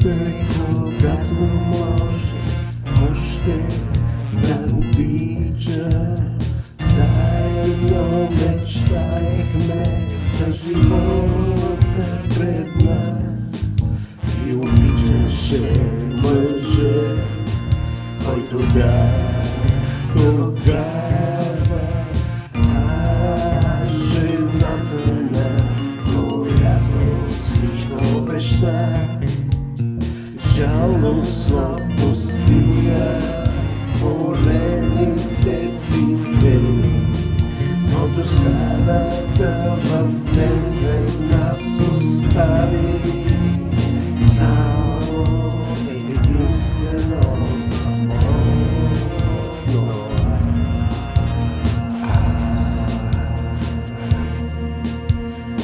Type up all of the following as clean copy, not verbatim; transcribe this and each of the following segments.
Тъй когато може още да обича, заедно мечтаехме за живота пред нас. И обичаше мъжа, който бях тогава, а жената, на която всичко обеща, жалостно постига поредните си цели. Но досадата в ден нас остави само единствено самотно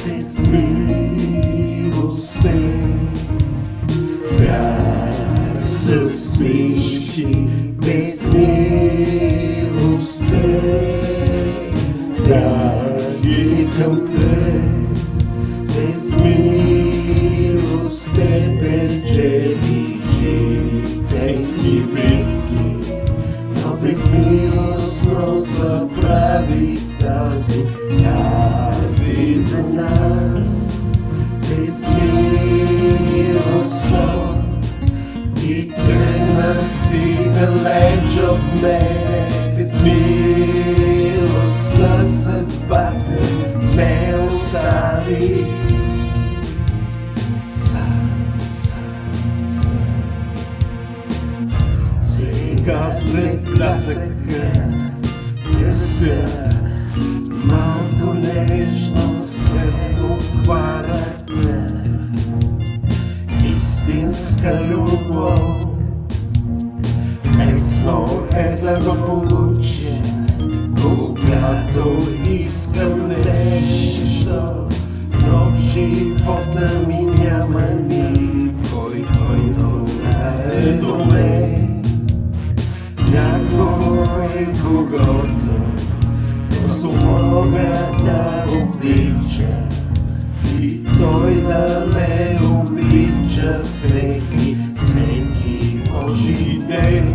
без милостен бях с всички, без милостен бях и към те, без милостен печели житейски битки, но безмилостно забрави тази за нас. Безмилостно и тръгна си далеч от мене. Безмилостна съдбата ме остави сам. Сега след плясъка търся малко нежно след обхвата, истинска любов. Лесно е да го получа, когато искам нещо, но в живота ми няма никой, който е до мен. Някой, когото просто мога да обича, и той да ме обича всеки Божи ден.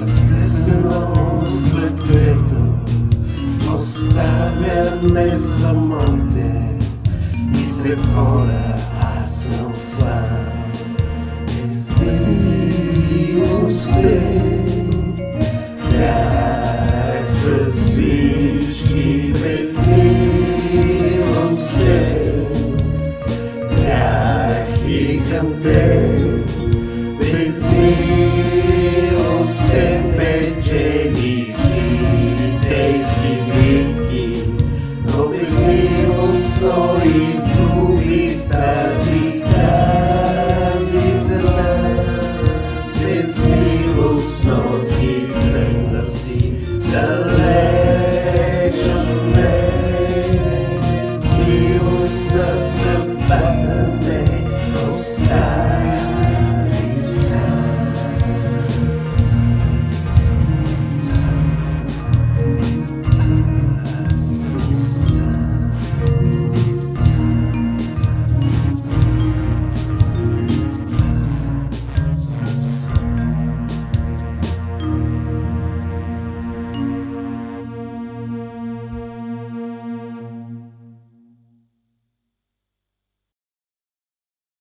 Разкъсано сърцето оставя ме самотен, и сред хора аз съм сам. Безмилостен бях с всички, безмилостен бях и към те, безмилостен печели житейски битки, но безмилостно изгубих тази цена. Безмилостно ти тръгна си далеч от мене. Безмилостна съдба